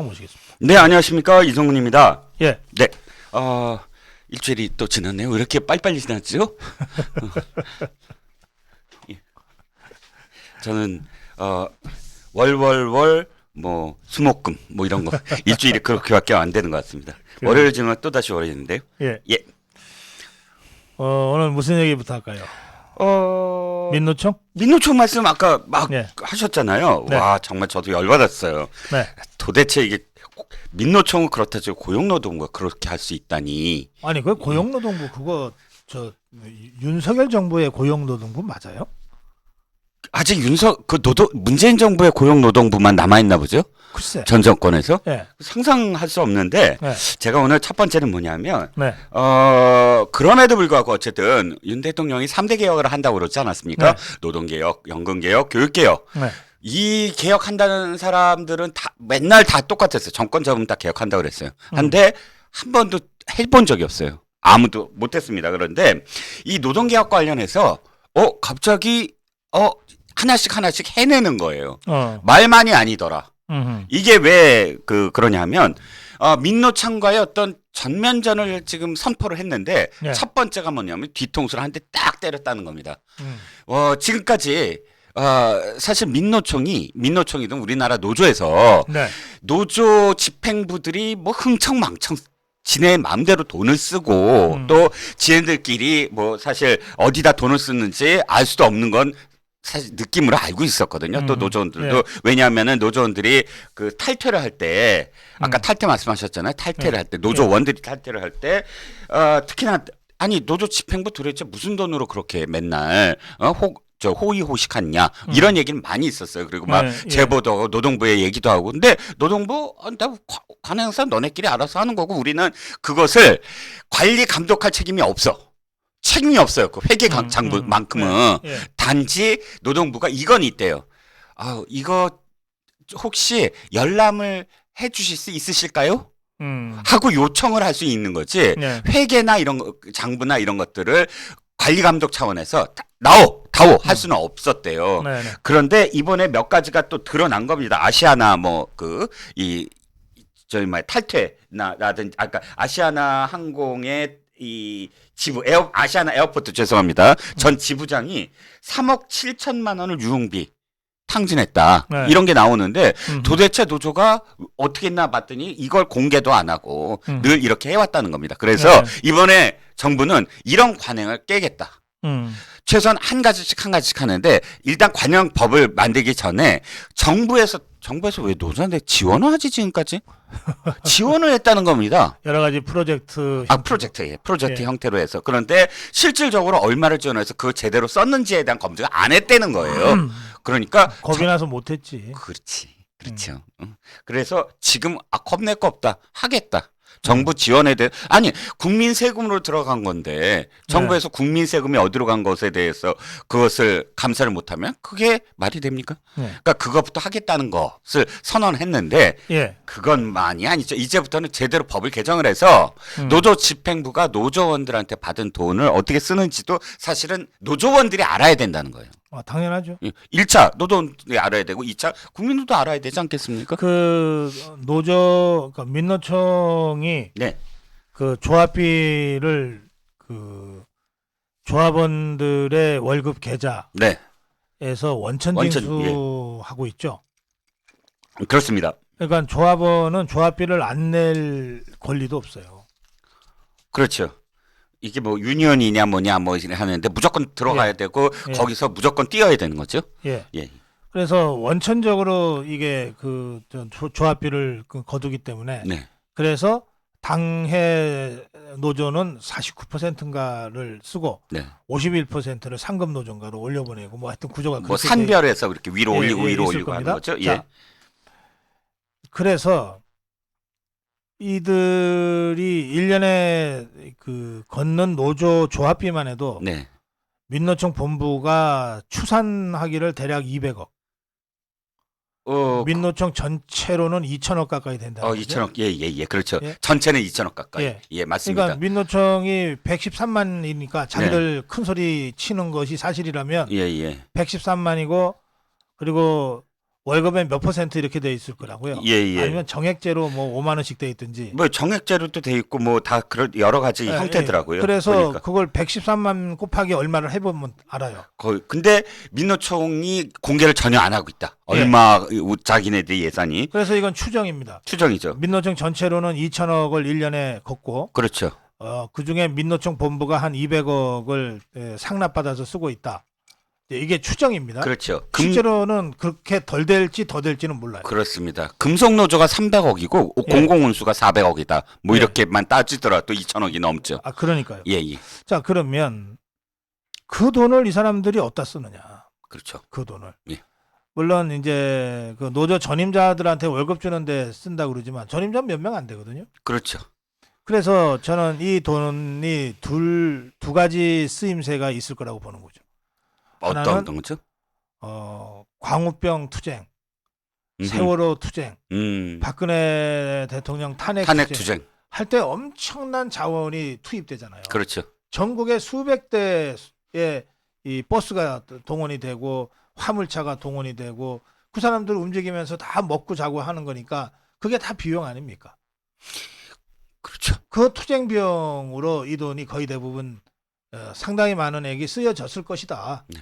모시겠습니다. 네, 안녕하십니까. 이성훈입니다. 예. 네. 일주일이 또 지났네요. 왜 이렇게 빨리빨리 지났죠? 예. 저는 월월월 뭐 수목금 뭐 이런 거 일주일이 그렇게밖에 안 되는 것 같습니다. 월요일 지나면 또 다시 월요일인데요. 예. 예. 오늘 무슨 얘기부터 할까요? 민노총? 민노총 말씀 아까 막 예. 하셨잖아요. 네. 와, 정말 저도 열받았어요. 네. 도대체 이게 민노총은 그렇다 치고 고용노동부가 그렇게 할 수 있다니. 아니 그 고용노동부 그거 저 윤석열 정부의 고용노동부 맞아요? 아직 문재인 정부의 고용노동부만 남아있나 보죠? 글쎄. 전 정권에서? 예. 상상할 수 없는데, 네. 제가 오늘 첫 번째는 뭐냐면, 네. 그럼에도 불구하고 어쨌든 윤 대통령이 3대 개혁을 한다고 그러지 않았습니까? 네. 노동개혁, 연금개혁, 교육개혁. 네. 이 개혁한다는 사람들은 다 맨날 다 똑같았어요. 정권 잡으면 다 개혁한다고 그랬어요. 한데 한 번도 해본 적이 없어요. 아무도 못했습니다. 그런데 이 노동개혁 관련해서 갑자기 하나씩 해내는 거예요. 말만이 아니더라. 이게 왜 그러냐면 민노총과의 어떤 전면전을 지금 선포를 했는데 네. 첫 번째가 뭐냐면 뒤통수를 한 대 딱 때렸다는 겁니다. 지금까지 사실 민노총이든 우리나라 노조에서 네. 노조 집행부들이 뭐 흥청망청 지네 마음대로 돈을 쓰고 또 지네들끼리 뭐 사실 어디다 돈을 쓰는지 알 수도 없는 건 사실 느낌으로 알고 있었거든요. 또 노조원들도. 예. 왜냐하면은 노조원들이 그 탈퇴를 할 때 아까 탈퇴 말씀하셨잖아요. 탈퇴를 할 때 노조원들이 탈퇴를 할 때 특히나 아니 노조 집행부 도대체 무슨 돈으로 그렇게 맨날 호의호식하냐 이런 얘기는 많이 있었어요. 그리고 막 예. 제보도 노동부의 얘기도 하고 근데 노동부 나 관행사 너네끼리 알아서 하는 거고 우리는 그것을 관리 감독할 책임이 없어. 책임이 없어요. 그 회계 장부만큼은 예. 단지 노동부가 이건 있대요. 이거 혹시 열람을 해주실 수 있으실까요? 하고 요청을 할 수 있는 거지. 네. 회계나 이런 거, 장부나 이런 것들을 관리 감독 차원에서 다오 할 수는 없었대요. 네, 네. 그런데 이번에 몇 가지가 또 드러난 겁니다. 아시아나 탈퇴나라든지 아까 아시아나 항공의 이 지부 아시아나 에어포트 죄송합니다. 전 지부장이 3억 7천만 원을 유흥비 탕진했다. 네. 이런 게 나오는데 도대체 노조가 어떻게 했나 봤더니 이걸 공개도 안 하고 늘 이렇게 해왔다는 겁니다. 그래서 네. 이번에 정부는 이런 관행을 깨겠다. 최소한 한 가지씩 하는데 일단 관행법을 만들기 전에 정부에서 왜 노조한테 지원을 하지 지금까지? 지원을 했다는 겁니다. 여러 가지 프로젝트 프로젝트 예. 형태로 해서. 그런데 실질적으로 얼마를 지원해서 그걸 제대로 썼는지에 대한 검증을 안 했다는 거예요. 그러니까 겁이 나서 못했지. 그렇죠. 그래서 지금 겁낼 거 없다. 하겠다. 정부 지원에 대해 아니 국민 세금으로 들어간 건데 정부에서 국민 세금이 어디로 간 것에 대해서 그것을 감사를 못하면 그게 말이 됩니까? 그러니까 그것부터 하겠다는 것을 선언했는데 예. 그것만이 아니죠. 이제부터는 제대로 법을 개정을 해서 노조 집행부가 노조원들한테 받은 돈을 어떻게 쓰는지도 사실은 노조원들이 알아야 된다는 거예요. 당연하죠. 1차 노조원들이 알아야 되고 2차 국민들도 알아야 되지 않겠습니까? 그러니까 민노총이 네. 그 조합비를 그 조합원들의 월급 계좌에서 네. 원천 징수하고 있죠. 그렇습니다. 그러니까 조합원은 조합비를 안 낼 권리도 없어요. 그렇죠. 이게 뭐 유니언이냐 뭐냐 하는데 무조건 들어가야 되고 거기서 무조건 뛰어야 되는 거죠. 예. 예. 그래서 원천적으로 이게 조합비를 거두기 때문에 네. 그래서 당해 노조는 49%인가를 쓰고 네. 51%를 상급 노조인가로 올려보내고 뭐 하여튼 구조가 뭐 그렇게 산별해서 그렇게 위로 올리고 위로 있을 올리고 하는 겁니다. 거죠. 자, 예. 그래서 이들이 1년에 걷는 노조 조합비만 해도 네. 민노총 본부가 추산하기를 대략 200억. 민노총 전체로는 2천억 가까이 된다. 2천억. 예. 그렇죠. 예? 전체는 2천억 가까이. 예. 맞습니다. 그러니까 민노총이 113만이니까 자기들 큰 소리 치는 것이 사실이라면 예. 113만이고 그리고 월급의 몇 퍼센트 이렇게 돼 있을 거라고요. 예, 예. 아니면 정액제로 뭐 5만 원씩 돼 있든지. 뭐 정액제로도 돼 있고 뭐 다 그런 여러 가지 예, 형태더라고요. 예. 그래서 보니까. 그걸 113만 곱하기 얼마를 해보면 알아요. 거의 근데 민노총이 공개를 전혀 안 하고 있다. 예. 얼마 자기네들 예산이 그래서 이건 추정입니다. 추정이죠. 민노총 전체로는 2천억을 1년에 걷고 그렇죠. 그중에 민노총 본부가 한 200억을 상납받아서 쓰고 있다. 이게 추정입니다. 그렇죠. 실제로는 그렇게 덜 될지 더 될지는 몰라요. 그렇습니다. 금속노조가 300억이고 예. 공공운수가 400억이다. 뭐 예. 이렇게만 따지더라 도 2천억이 넘죠. 아, 그러니까요. 예, 예. 자, 그러면 그 돈을 이 사람들이 어디다 쓰느냐? 그렇죠. 그 돈을. 예. 물론 이제 그 노조 전임자들한테 월급 주는데 쓴다 그러지만 전임자 몇 명 안 되거든요. 그렇죠. 그래서 저는 이 돈이 두 가지 쓰임새가 있을 거라고 보는 거죠. 하나는 어떤 거죠? 광우병 투쟁, 음흠. 세월호 투쟁, 음. 박근혜 대통령 탄핵 탄핵투쟁. 할 때 엄청난 자원이 투입되잖아요. 그렇죠. 전국에 수백 대의 이 버스가 동원이 되고 화물차가 동원이 되고 그 사람들 움직이면서 다 먹고 자고 하는 거니까 그게 다 비용 아닙니까? 그렇죠. 그 투쟁 비용으로 이 돈이 거의 대부분 상당히 많은 액이 쓰여졌을 것이다. 네.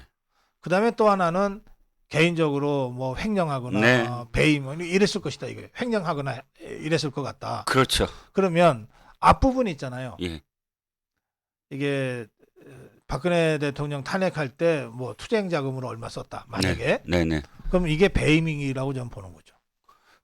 그다음에 또 하나는 개인적으로 뭐 횡령하거나 네. 배임 이랬을 것이다. 이거 횡령하거나 이랬을 것 같다. 그렇죠. 그러면 앞부분 있잖아요. 예. 이게 박근혜 대통령 탄핵할 때 뭐 투쟁 자금으로 얼마 썼다. 만약에 네, 네. 그럼 이게 배임이라고 저는 보는 거죠.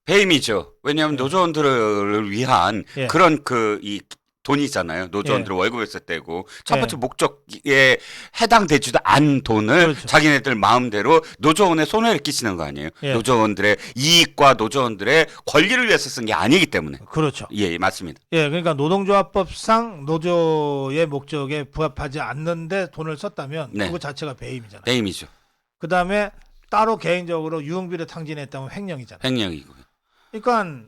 배임이죠. 왜냐하면 예. 노조원들을 위한 예. 그런 이 돈이잖아요. 노조원들 월급에서 떼고 첫 번째 예. 목적에 해당되지도 않은 돈을 그렇죠. 자기네들 마음대로 노조원에 손해를 끼치는 거 아니에요. 예. 노조원들의 이익과 노조원들의 권리를 위해서 쓴 게 아니기 때문에. 그렇죠. 예, 맞습니다. 예, 그러니까 노동조합법상 노조의 목적에 부합하지 않는데 돈을 썼다면 네. 그거 자체가 배임이잖아요. 배임이죠. 그다음에 따로 개인적으로 유흥비를 탕진했다면 횡령이잖아요. 횡령이고. 그러니까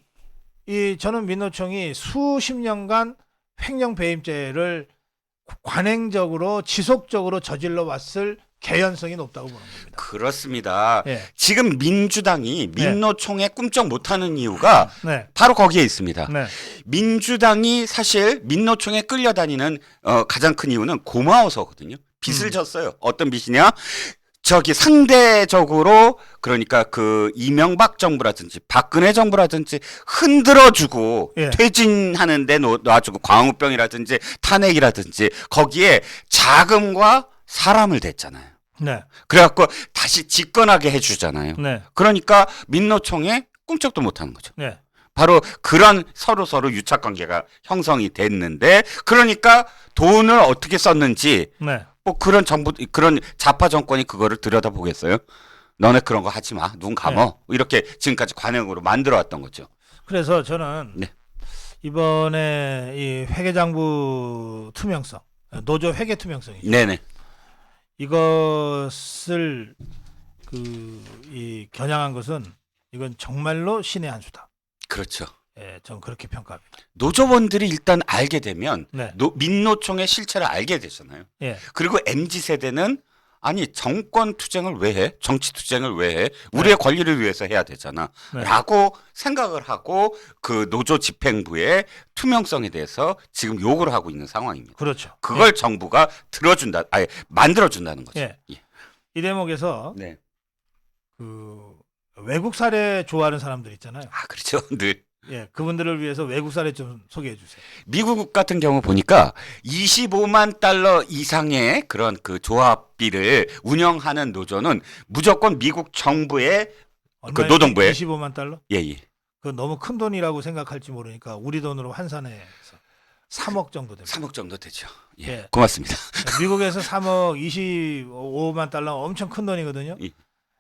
저는 민노총이 수십 년간 횡령 배임죄를 관행적으로 지속적으로 저질러 왔을 개연성이 높다고 보는 겁니다. 그렇습니다. 예. 지금 민주당이 민노총에 꿈쩍 못하는 이유가 네. 바로 거기에 있습니다. 네. 민주당이 사실 민노총에 끌려다니는 가장 큰 이유는 고마워서거든요. 빚을 졌어요. 어떤 빚이냐? 저기 상대적으로 그러니까 그 이명박 정부라든지 박근혜 정부라든지 흔들어주고 예. 퇴진하는데 놔주고 광우병이라든지 탄핵이라든지 거기에 자금과 사람을 댔잖아요. 네. 그래갖고 다시 집권하게 해주잖아요. 네. 그러니까 민노총에 꿈쩍도 못하는 거죠. 네. 바로 그런 서로 유착 관계가 형성이 됐는데 그러니까 돈을 어떻게 썼는지 네. 뭐 그런 그런 좌파 정권이 그거를 들여다보겠어요? 너네 그런 거 하지 마. 눈 감어. 이렇게 지금까지 관행으로 만들어 왔던 거죠. 그래서 저는 네. 이번에 이 회계장부 투명성, 노조 회계 투명성이죠. 네네. 이것을 겨냥한 것은 이건 정말로 신의 한 수다. 그렇죠. 예, 전 그렇게 평가합니다. 노조원들이 일단 알게 되면 네. 민노총의 실체를 알게 되잖아요. 예. 그리고 MZ 세대는 아니 정권 투쟁을 왜 해? 정치 투쟁을 왜 해? 우리의 권리를 위해서 해야 되잖아. 네. 라고 생각을 하고 그 노조 집행부의 투명성에 대해서 지금 요구를 하고 있는 상황입니다. 그렇죠. 그걸 정부가 만들어준다는 거죠. 예. 이 대목에서 네. 그 외국 사례 좋아하는 사람들 있잖아요. 아, 그렇죠. 늘. 예, 그분들을 위해서 외국 사례 좀 소개해 주세요. 미국 같은 경우 보니까 25만 달러 이상의 그런 그 조합비를 운영하는 노조는 무조건 미국 정부의 그 노동부에 25만 달러? 예. 그 너무 큰 돈이라고 생각할지 모르니까 우리 돈으로 환산해서 3억 정도 됩니다. 3억 정도 되죠. 예. 예. 고맙습니다. 미국에서 3억 25만 달러 엄청 큰 돈이거든요. 예.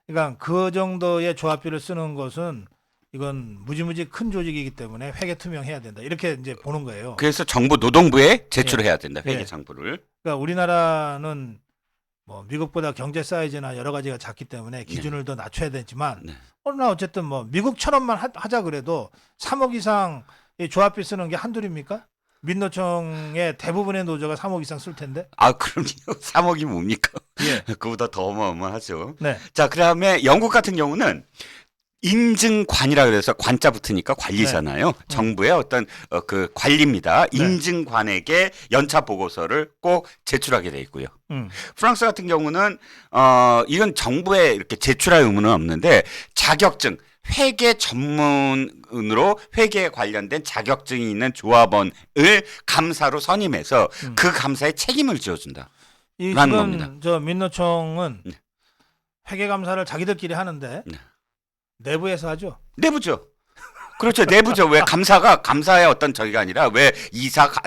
그러니까 그 정도의 조합비를 쓰는 것은 이건 무지무지 큰 조직이기 때문에 회계 투명해야 된다. 이렇게 이제 보는 거예요. 그래서 정부 노동부에 제출을 해야 된다. 회계 예. 장부를. 그러니까 우리나라는 뭐 미국보다 경제 사이즈나 여러 가지가 작기 때문에 기준을 더 낮춰야 되지만 네. 그러나 어쨌든 뭐 미국처럼만 하자 그래도 3억 이상 이 조합비 쓰는 게 한둘입니까? 민노총의 대부분의 노조가 3억 이상 쓸 텐데. 아, 그럼요. 3억이 뭡니까? 예. 그보다 더 어마어마하죠. 네. 자, 그다음에 영국 같은 경우는 인증관이라 그래서 관자 붙으니까 관리잖아요. 정부의 어떤 그 관리입니다. 네. 인증관에게 연차 보고서를 꼭 제출하게 돼 있고요. 프랑스 같은 경우는 이건 정부에 이렇게 제출할 의무는 없는데 자격증 회계 전문으로 회계에 관련된 자격증이 있는 조합원을 감사로 선임해서 그 감사에 책임을 지어준다. 이 라는 지금 겁니다. 저 민노총은 네. 회계 감사를 자기들끼리 하는데 네. 내부에서 하죠. 내부죠. 그렇죠. 내부죠. 왜 감사의 어떤 저기가 아니라 왜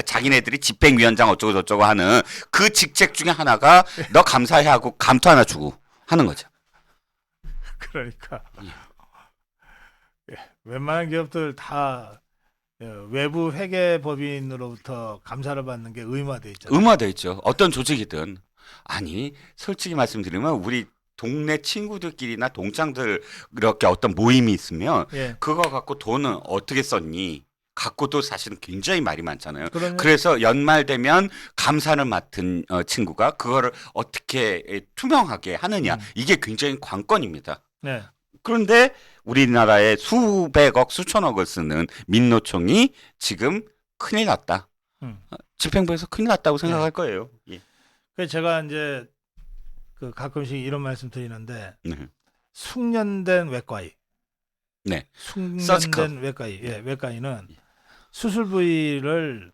자기네들이 집행위원장 어쩌고 저쩌고 하는 그 직책 중에 하나가 너 감사해 하고 감투 하나 주고 하는 거죠. 그러니까 웬만한 기업들 다 외부 회계 법인으로부터 감사를 받는 게 의무화돼 있잖아요. 의무화돼 있죠. 어떤 조직이든. 아니 솔직히 말씀드리면 우리 동네 친구들끼리나 동창들 이렇게 어떤 모임이 있으면 예. 그거 갖고 돈은 어떻게 썼니? 갖고도 사실은 굉장히 말이 많잖아요. 그러면 그래서 연말 되면 감사를 맡은 친구가 그거를 어떻게 투명하게 하느냐 이게 굉장히 관건입니다. 네. 그런데 우리나라에 수백억 수천억을 쓰는 민노총이 지금 큰일 났다. 집행부에서 큰일 났다고 생각할 거예요. 예. 그래서 제가 이제 그 가끔씩 이런 말씀 드리는데 네. 숙련된 외과의 네. 숙련된 외과의 외과의는 수술 부위를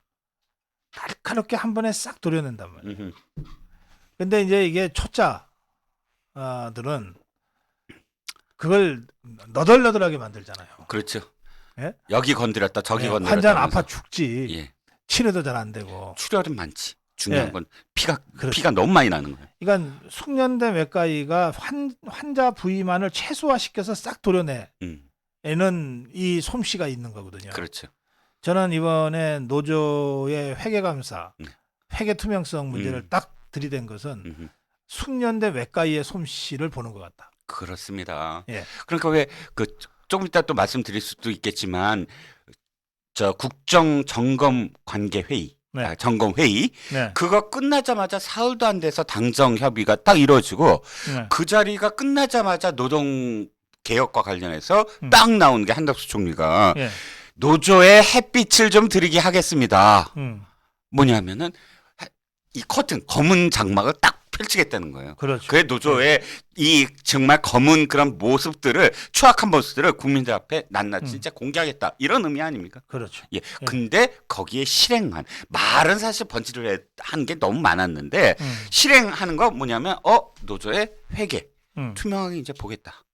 날카롭게 한 번에 싹 도려낸단 말이에요. 근데 이제 이게 초짜들은 그걸 너덜너덜하게 만들잖아요. 그렇죠. 예? 여기 건드렸다 저기 건드렸다. 환자는 하면서. 아파 죽지. 예. 치료도 잘 안 되고. 출혈은 많지. 중요한 예. 건 그렇죠. 피가 너무 많이 나는 거예요. 그러니까 숙련된 외과의가 환자 부위만을 최소화시켜서 싹 도려내는 이 솜씨가 있는 거거든요. 그렇죠. 저는 이번에 노조의 회계감사, 회계 투명성 문제를 딱 들이댄 것은 숙련된 외과의의 솜씨를 보는 것 같다. 그렇습니다. 예. 그러니까 왜 그 조금 이따 또 말씀드릴 수도 있겠지만 저 국정 점검 관계 회의, 네. 점검 회의 네. 그거 끝나자마자 사흘도 안 돼서 당정 협의가 딱 이루어지고 네. 그 자리가 끝나자마자 노동 개혁과 관련해서 딱 나온 게 한덕수 총리가 예. 노조에 햇빛을 좀 드리게 하겠습니다. 음. 뭐냐면은 이 커튼 검은 장막을 딱 펼치겠다는 거예요. 그렇죠. 그의 노조의 이 정말 검은 그런 모습들을 추악한 모습들을 국민들 앞에 낱낱이 진짜 공개하겠다 이런 의미 아닙니까? 그렇죠. 예. 근데 거기에 실행만 말은 사실 번지를 한 게 너무 많았는데 실행하는 거 뭐냐면 노조의 회계 투명하게 이제 보겠다.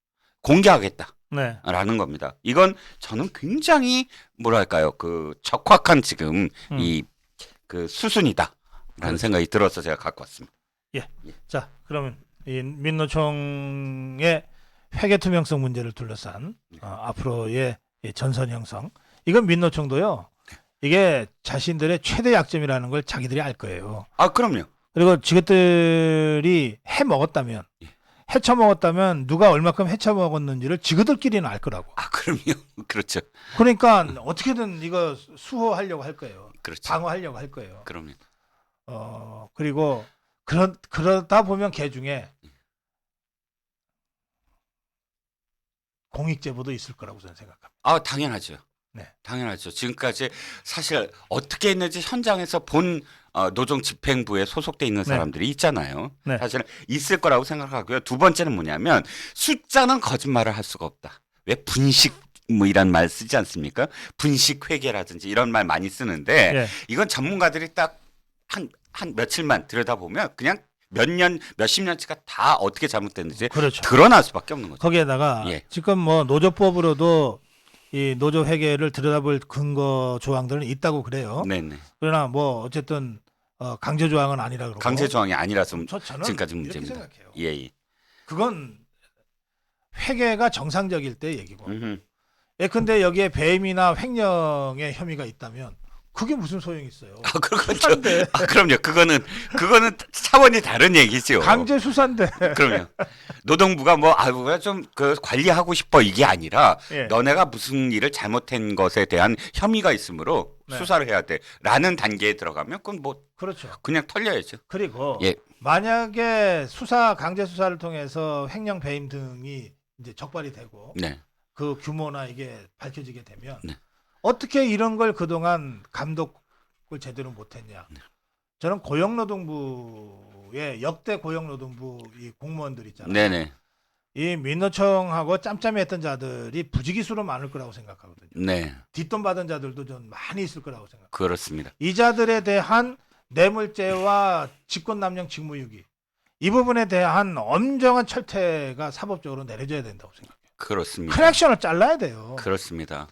공개하겠다. 네. 라는 겁니다. 이건 저는 굉장히 뭐랄까요 그 적확한 지금 이 그 수순이다라는 그렇죠. 생각이 들어서 제가 갖고 왔습니다. 예. 자, 그러면 이 민노총의 회계 투명성 문제를 둘러싼 앞으로의 이 전선 형성. 이건 민노총도요. 이게 자신들의 최대 약점이라는 걸 자기들이 알 거예요. 아 그럼요. 그리고 지그들이 해 먹었다면, 해쳐 먹었다면 누가 얼마큼 해쳐 먹었는지를 지그들끼리는 알 거라고. 아 그럼요. 그렇죠. 그러니까 어떻게든 이거 수호하려고 할 거예요. 그렇죠. 방어하려고 할 거예요. 그럼요. 그리고 그러다 보면 개 중에 공익제보도 있을 거라고 저는 생각합니다. 아 당연하죠. 네. 당연하죠. 지금까지 사실 어떻게 했는지 현장에서 본 노동 집행부에 소속돼 있는 사람들이 있잖아요. 네. 사실은 있을 거라고 생각하고요. 두 번째는 뭐냐면 숫자는 거짓말을 할 수가 없다. 왜 분식 뭐 이란 말 쓰지 않습니까? 분식 회계라든지 이런 말 많이 쓰는데 예. 이건 전문가들이 딱 한 며칠만 들여다보면 그냥 몇십 년치가 다 어떻게 잘못됐는지 그렇죠. 드러날 수밖에 없는 거죠. 거기에다가 예. 지금 뭐 노조법으로도 이 노조 회계를 들여다볼 근거 조항들은 있다고 그래요. 네네. 그러나 뭐 어쨌든 강제 조항은 아니라 그러고. 강제 조항이 아니라서 저는 지금까지 이렇게 문제입니다. 생각해요. 예. 그건 회계가 정상적일 때 얘기고. 음흠. 예컨대 여기에 배임이나 횡령의 혐의가 있다면 그게 무슨 소용이 있어요? 아, 그렇죠. 수사인데. 아, 그럼요. 그거는 차원이 다른 얘기죠. 강제 수사인데. 그럼요. 노동부가 좀 그 관리하고 싶어 이게 아니라 예. 너네가 무슨 일을 잘못한 것에 대한 혐의가 있으므로 네. 수사를 해야 돼라는 단계에 들어가면 그건 뭐 그렇죠. 그냥 털려야죠. 그리고 예. 만약에 강제 수사를 통해서 횡령 배임 등이 이제 적발이 되고 네. 그 규모나 이게 밝혀지게 되면 네. 어떻게 이런 걸 그동안 감독을 제대로 못했냐. 네. 저는 고용노동부의 역대 고용노동부 이 공무원들 있잖아요. 네네. 이 민노총하고 짬짬이했던 자들이 부지기수로 많을 거라고 생각하거든요. 네. 뒷돈 받은 자들도 좀 많이 있을 거라고 생각합니다. 그렇습니다. 이 자들에 대한 뇌물죄와 직권남용 직무유기 이 부분에 대한 엄정한 철퇴가 사법적으로 내려져야 된다고 생각해요. 그렇습니다. 커넥션을 잘라야 돼요. 그렇습니다.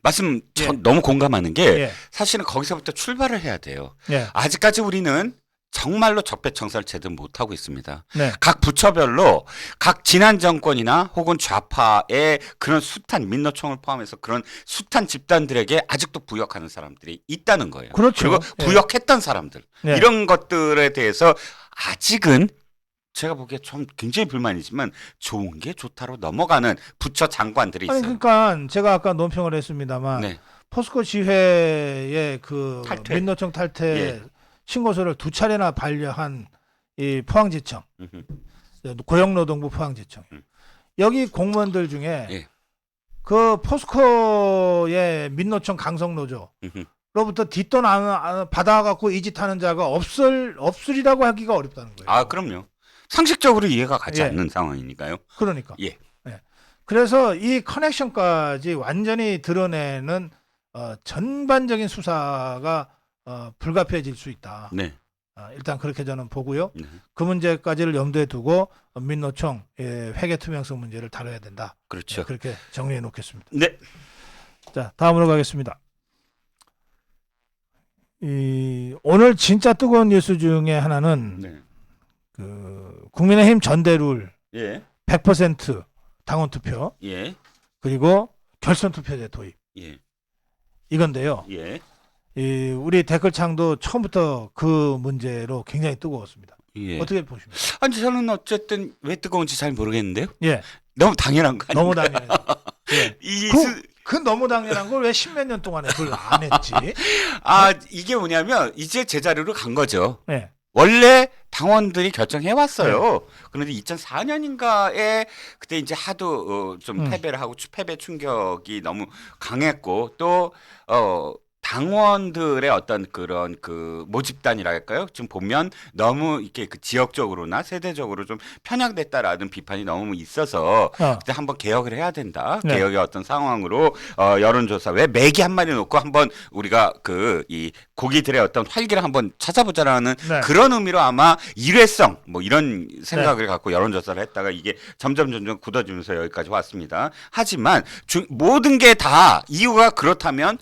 말씀 예. 너무 공감하는 게 예. 사실은 거기서부터 출발을 해야 돼요. 예. 아직까지 우리는 정말로 적폐청산을 제대로 못하고 있습니다. 네. 각 부처별로 각 지난 정권이나 혹은 좌파의 그런 숱한 민노총을 포함해서 그런 숱한 집단들에게 아직도 부역하는 사람들이 있다는 거예요. 그렇죠. 그리고 예. 부역했던 사람들 예. 이런 것들에 대해서 아직은 제가 보기에 좀 굉장히 불만이지만 좋은 게 좋다로 넘어가는 부처 장관들이 아니 있어요. 그러니까 제가 아까 논평을 했습니다만 네. 포스코 지회의 그 탈퇴. 민노총 탈퇴 예. 신고서를 2차례나 반려한 이 포항지청 음흠. 고용노동부 포항지청 여기 공무원들 중에 예. 그 포스코의 민노총 강성노조 음흠. 로부터 뒷돈 받아갖고 이 짓 하는 자가 없으리라고 하기가 어렵다는 거예요. 아, 그럼요. 상식적으로 이해가 가지 예. 않는 상황이니까요. 그러니까. 예. 예. 그래서 이 커넥션까지 완전히 드러내는 전반적인 수사가 불가피해질 수 있다. 네. 일단 그렇게 저는 보고요. 네. 그 문제까지를 염두에 두고 민노총 회계 투명성 문제를 다뤄야 된다. 그렇죠. 그렇게 정리해 놓겠습니다. 네. 자, 다음으로 가겠습니다. 오늘 진짜 뜨거운 뉴스 중에 하나는 네. 그 국민의힘 전대룰 예. 100% 당원 투표 예. 그리고 결선 투표제 도입 예. 이건데요. 예. 우리 댓글창도 처음부터 그 문제로 굉장히 뜨거웠습니다. 예. 어떻게 보십니까? 아니 저는 어쨌든 왜 뜨거운지 잘 모르겠는데요. 예, 너무 당연한 거 아니에요? 너무 당연해요. 예. 이 그 너무 당연한 걸 왜 십몇 년 동안에 그걸 안 했지? 이게 뭐냐면 이제 제자리로 간 거죠. 예, 원래 당원들이 결정해 왔어요. 그런데 2004년인가에 그때 이제 하도 좀 패배를 하고 패배 충격이 너무 강했고 또 당원들의 어떤 그런 그 모집단이랄까요? 지금 보면 너무 이렇게 그 지역적으로나 세대적으로 좀 편향됐다라는 비판이 너무 있어서 그때 한번 개혁을 해야 된다. 네. 개혁의 어떤 상황으로 여론조사 왜 매기 한 마리 놓고 한번 우리가 그 이 고기들의 어떤 활기를 한번 찾아보자라는 네. 그런 의미로 아마 일회성 뭐 이런 생각을 갖고 여론조사를 했다가 이게 점점 굳어지면서 여기까지 왔습니다. 하지만 모든 게 다 이유가 그렇다면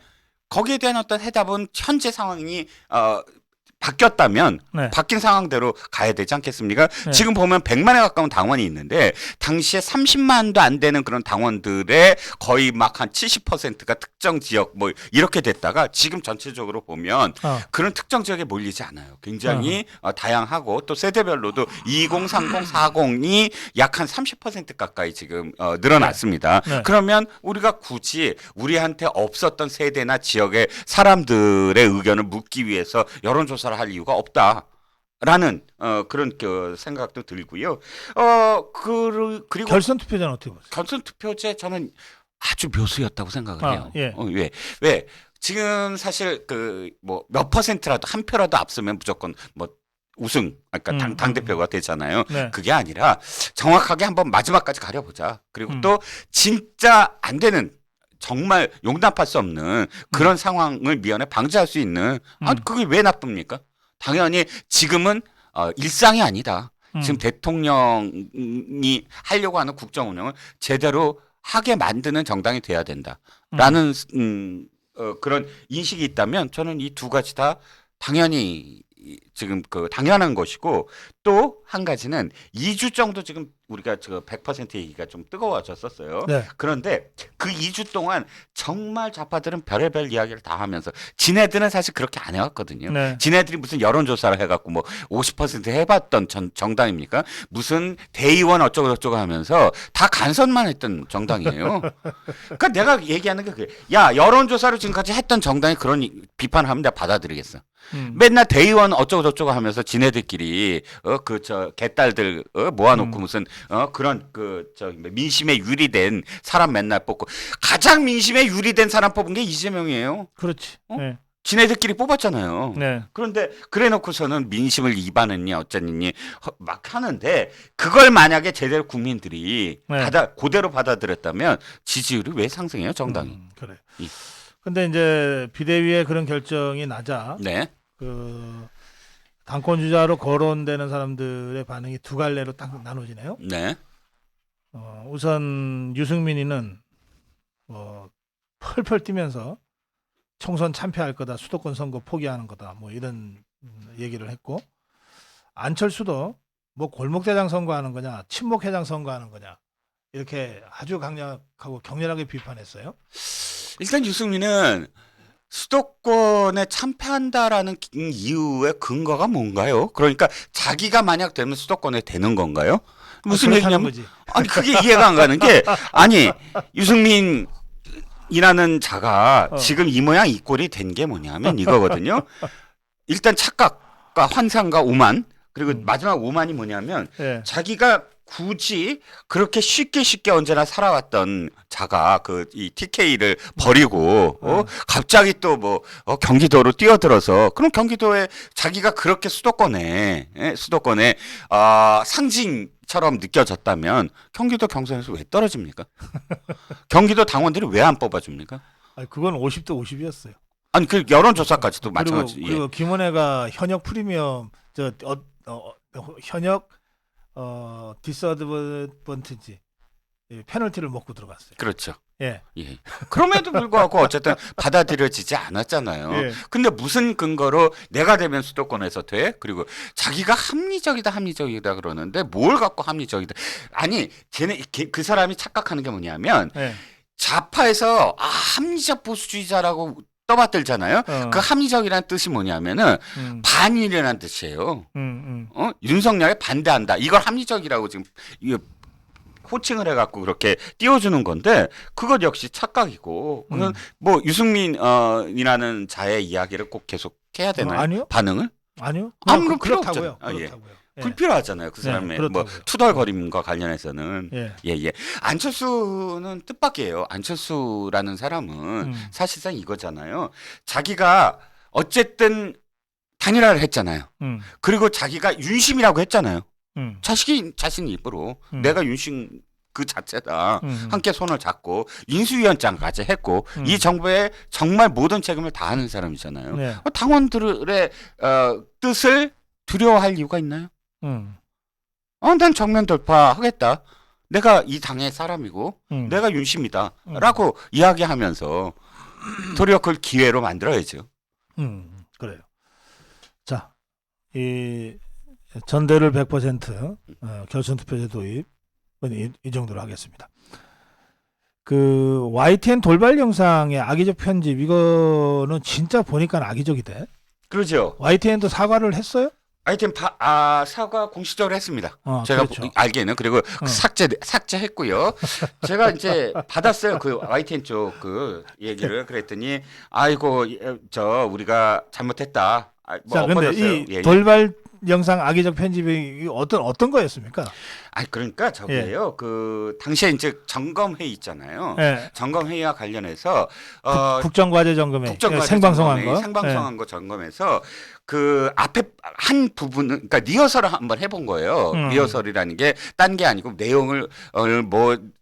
거기에 대한 어떤 해답은 현재 상황이 바뀌었다면 네. 바뀐 상황대로 가야 되지 않겠습니까? 네. 지금 보면 100만에 가까운 당원이 있는데 당시에 30만도 안 되는 그런 당원들의 거의 막 한 70%가 특정 지역 뭐 이렇게 됐다가 지금 전체적으로 보면 그런 특정 지역에 몰리지 않아요. 굉장히 다양하고 또 세대별로도 20, 30, 40이 약 한 30% 가까이 지금 늘어났습니다. 네. 그러면 우리가 굳이 우리한테 없었던 세대나 지역의 사람들의 의견을 묻기 위해서 여론조사를 할 이유가 없다라는 그런 생각도 들고요. 그리고 결선 투표제는 어떻게 보세요? 결선 투표제 저는 아주 묘수였다고 생각을 해요. 예. 왜 지금 사실 그 뭐 몇 퍼센트라도 한 표라도 앞서면 무조건 뭐 우승, 그러니까 당 대표가 되잖아요. 네. 그게 아니라 정확하게 한번 마지막까지 가려보자. 그리고 또 진짜 안 되는. 정말 용납할 수 없는 그런 상황을 미연에 방지할 수 있는 그게 왜 나쁩니까? 당연히 지금은 일상이 아니다. 지금 대통령이 하려고 하는 국정 운영을 제대로 하게 만드는 정당이 돼야 된다라는 그런 인식이 있다면 저는 이 두 가지 다 당연히 지금 그 당연한 것이고 또 한 가지는 2주 정도 지금 우리가 저 100% 얘기가 좀 뜨거워졌었어요. 네. 그런데 그 2주 동안 정말 좌파들은 별의별 이야기를 다 하면서 지네들은 사실 그렇게 안 해왔거든요. 네. 지네들이 무슨 여론조사를 해갖고 뭐 50% 해봤던 정당입니까? 무슨 대의원 어쩌고저쩌고 하면서 다 간선만 했던 정당이에요. 그러니까 내가 얘기하는 게 그래. 야 여론조사를 지금까지 했던 정당이 그런 비판을 하면 내가 받아들이겠어. 맨날 대의원 어쩌고 어쩌고 저쩌고 하면서 지네들끼리 그 저 개딸들 모아놓고 무슨 그런 그 저 민심에 유리된 사람 맨날 뽑고 가장 민심에 유리된 사람 뽑은 게 이재명이에요. 그렇지. 네. 지네들끼리 뽑았잖아요. 네. 그런데 그래놓고서는 민심을 이반했니 어쩌니 막 하는데 그걸 만약에 제대로 국민들이 네. 그대로 받아들였다면 지지율이 왜 상승해요 정당이? 그래. 이. 근데 이제 비대위의 그런 결정이 나자 네. 그 당권 주자로 거론되는 사람들의 반응이 두 갈래로 딱 나눠지네요. 네. 우선 유승민이는 펄펄 뛰면서 총선 참패할 거다, 수도권 선거 포기하는 거다, 뭐 이런 얘기를 했고, 안철수도 뭐 골목대장 선거하는 거냐, 친목회장 선거하는 거냐 이렇게 아주 강력하고 격렬하게 비판했어요. 일단 유승민은 수도권에 참패한다라는 이유의 근거가 뭔가요? 그러니까 자기가 만약 되면 수도권에 되는 건가요? 무슨 그렇다는 얘기냐면 거지. 아니 그게 이해가 안 가는 게 아니 유승민 이라는 자가 지금 이 모양 이 꼴이 된 게 뭐냐면 이거거든요. 일단 착각과 환상과 오만 그리고 마지막 오만이 뭐냐면 예. 자기가 굳이 그렇게 쉽게 언제나 살아왔던 자가 그 이 TK를 버리고 갑자기 또 뭐 경기도로 뛰어들어서 그럼 경기도에 자기가 그렇게 수도권에 상징처럼 느껴졌다면 경기도 경선에서 왜 떨어집니까? 경기도 당원들이 왜 안 뽑아줍니까? 아니, 그건 50대 50이었어요. 아니 그 여론조사까지도 마찬가지. 그리고 김원혜가 현역 프리미엄 현역 디스어드번티지 페널티를 먹고 들어갔어요. 그렇죠. 예. 예. 그럼에도 불구하고 어쨌든 받아들여지지 않았잖아요. 예. 근데 무슨 근거로 내가 되면 수도권에서 돼? 그리고 자기가 합리적이다 그러는데 뭘 갖고 합리적이다? 아니, 그 사람이 착각하는 게 뭐냐면 예. 좌파에서 합리적 보수주의자라고 떠받들잖아요. 그 합리적이라는 뜻이 뭐냐면은 반일이라는 뜻이에요. 윤석열에 반대한다. 이걸 합리적이라고 지금 이거 호칭을 해갖고 그렇게 띄워주는 건데 그것 역시 착각이고 그건 뭐 유승민이라는 자의 이야기를 꼭 계속 해야 되나요? 아니요. 반응을? 아니요. 아무런 필요 그렇다고요. 없잖아요. 예. 그렇다고요. 예. 불필요하잖아요. 그 사람의 뭐 그렇다고요. 투덜거림과 관련해서는 예. 예. 안철수는 뜻밖이에요. 안철수라는 사람은 사실상 이거잖아요. 자기가 어쨌든 단일화를 했잖아요. 그리고 자기가 윤심이라고 했잖아요. 자신 입으로 내가 윤심 그 자체다. 함께 손을 잡고 인수위원장까지 했고 이 정부의 정말 모든 책임을 다하는 사람이잖아요. 네. 당원들의 뜻을 두려워할 이유가 있나요? 난 정면 돌파하겠다. 내가 이 당의 사람이고 내가 윤심이다. 라고 이야기하면서 도리어 그걸 기회로 만들어야죠. 그래요. 자, 이 전대를 100% 결선 투표제 도입 이 정도로 하겠습니다. 그 YTN 돌발 영상의 악의적 편집 이거는 진짜 보니까 악의적이대. 그러죠. YTN도 사과를 했어요? 하여튼 사과 공식적으로 했습니다. 제가 그렇죠. 알기에는 그리고 삭제했고요. 제가 이제 받았어요. 그 YTN 쪽 그 얘기를 그랬더니 아이고 우리가 잘못했다. 자, 근데 이 돌발 영상 악의적 편집이 어떤 거였습니까? 그러니까 저기예요. 그 당시에 이제 점검 회의 있잖아요. 예. 점검 회의와 관련해서 국정과제 점검에 생방송한 거, 생방송한 거 점검해서 그 앞에 한 부분은 그러니까 리허설을 한번 해본 거예요. 리허설이라는 게 딴 게 아니고 내용을